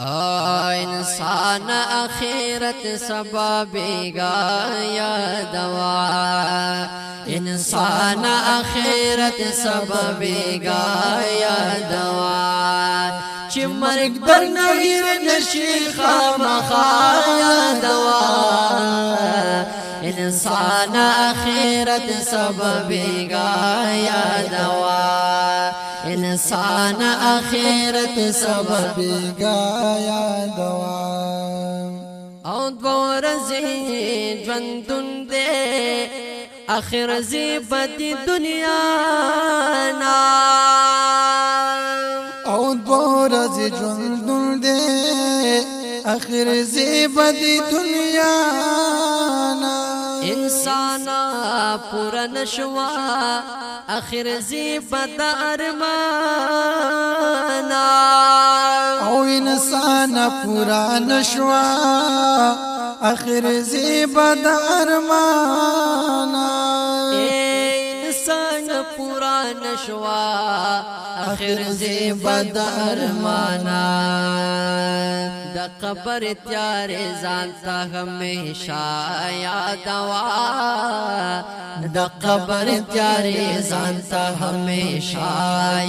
انسان اخرت سببیگا یا دوا انسان اخرت سببیگا یا دوا چی مرگ در نگیر نشی خامخا یا دوا انسان اخرت سببیگا یا دوا انسان اخرت سببیگا یا دوا او دورزی جوندون دے اخر زی بدی دنیا نا او دورزی جوندون دے اخر زی بدی دنیا نا انسانا پورا نشوا اخر زی بد ارمانا او انسان پورا نشوا اخر زی بد ارمانا انسان پورا نشوا اخر زی بد ارمانا دا قبر تیار زانتا ہمیشہ یادوا دا قبر تیار زانتا ہمیشہ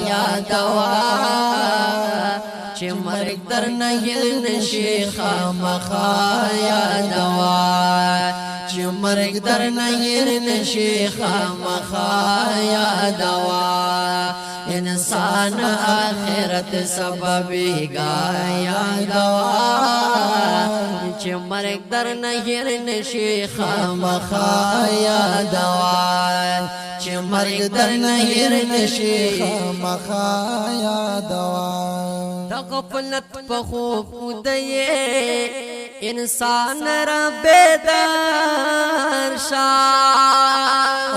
یادوا چی مرگ در نگل نشی خامخا یادوا چی مرگ در نگل نشی خامخا یادوا انسان آخرت سببیگا یا دوا چی مرگ در نگیر نشی خامخا یا دوا چی مرگ در نگیر نشی خامخا یا دوا دا غفلت پخوب ادئے انسان را بیدار شا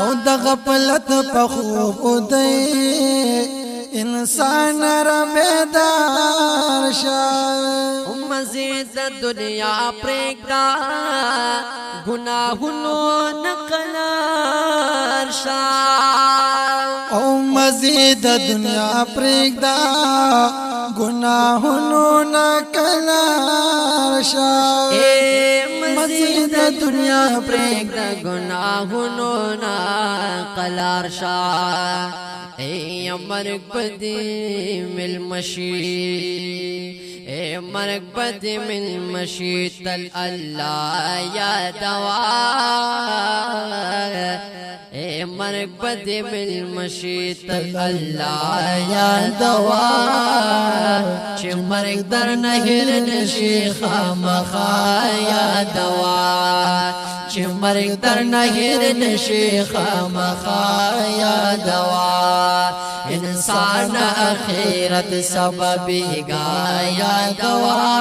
او دا غفلت پخوب ادئے انسان را بیدار شا مزید دنیا پریگا گناہنو نقلار شا او مزید دنیا پریگدا گناہنو نکلار شا مزید دنیا پریگدا گناہنو نقلار شا اے مرگ بدی مل مشی اے مرگ بدی مل مشی تل اللہ یا دوا اے مرگ بدی مل مشی تل اللہ یا دوا چی مرگ در نگر نشی خامخا یا دوا چی مرگ در نگر نشی خامخا یا دوا انسان اخرت سببیگا یا دوا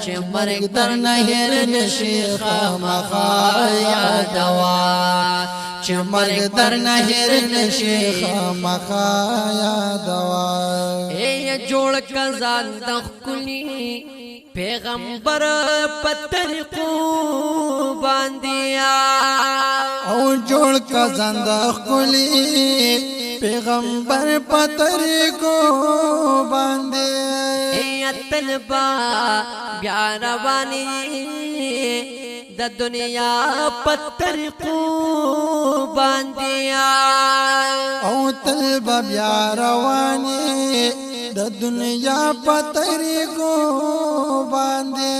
چی مرگ در نگر نشی خامخا یا دوا چی مرگ در نگر نشی خامخا یا دوا اے جوڑ کا زان دخلی پیغمبر پتر کو باندیا او جوڑ کا زندخ کلی پیغمبر پتر کو باندے طلبا بیا روانی دا دنیا پتر کو باندیا او طلب بیا روانی دا دنیا پتر کو باندے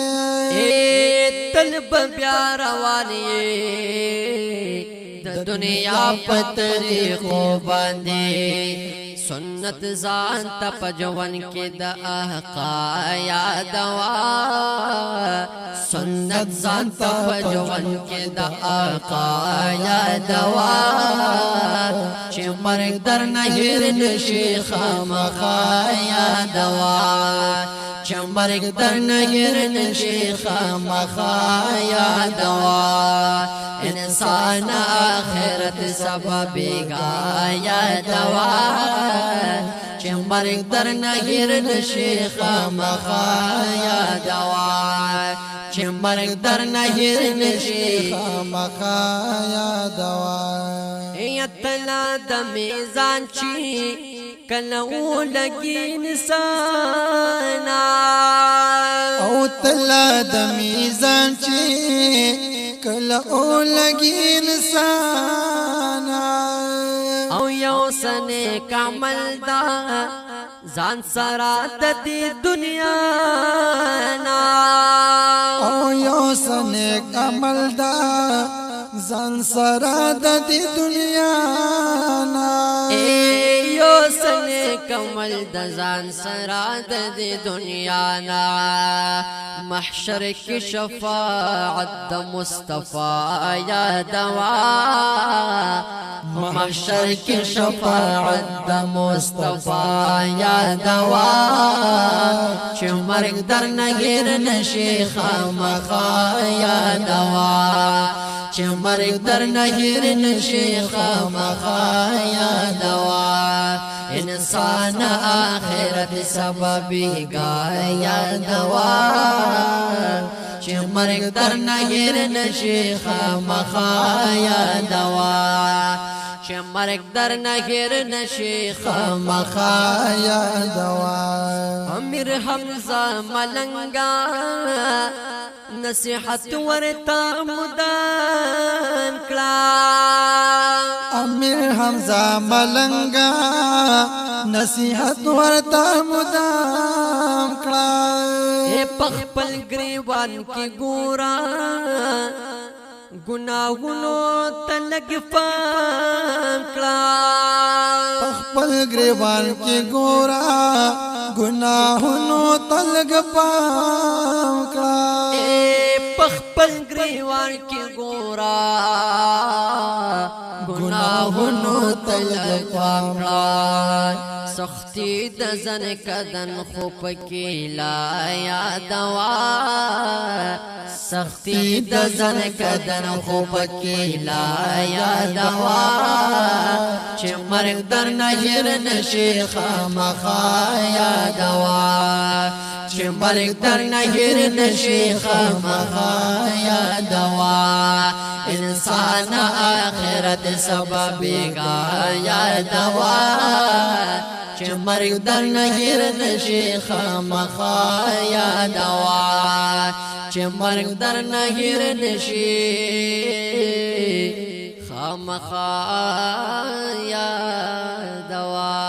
طلب بیا روانی دا دنیا پتر کو باندے سنت زان تا پجون کی دا آقا یا دوا سنت زان تا پجون کی دا آقا یا دوا چی مرگ در نگر نشی خامخا یا دوا چی مرگ در نگر نشی خامخا یا دوا انسان آخرت سببیگا یا دوا چی مرگ در نگر نشی خامخا یا دوا چی مرگ در نگر نشی خامخا یا دوا یتلا د میزان چی کلو لگی نسانا او تلا د میزان چې کله او لګي انسان او یو سنه کامل دا ځان سره د دې دنیا نا او یو سنه کامل دا ځان سره د دې دنیا نا یو سنه کامل د ځان سره د دې دنیا نا محشر کې شفاعت د مصطفی یا دوا محشر کې شفاعت د مصطفی یا دوا چې مرګ در نه هیر نشي خامخا یا دوا چې مرګ در نه هیر نشي خامخا یا دوا انسان آخرت سببی گایا دوا چې مرګ در نه هیر نشي خامخا یا دوا چې مرګ در نه هیر نشي خامخا یا دوا امیر حمزه ملنګا نصیحت ورتا مدان کړه امیر حمزه ملنګا نصیحت ورته مدام کړه اے پخپل گریوان کی ګورا گناہونو تلګ پام کړه خپل گریوان کې ګورا گناہونو تلګ پام کړه اے پخپل گریوان کی ګورا گناہونو تلګ پام کړه سختی د زن کدن خو پکې لا یادوا سختی د زن کدن خو پکې لا یادوا چې مرګ در نه هیر نشي خامخا یادوا چې مرګ در نه هیر نشي خامخا یادوا انسان آخرت سبب گا یادوا چې مرګ در نه هیر نشي خامخا یادوا چې مرګ در نه هیر نشي خامخا یادوا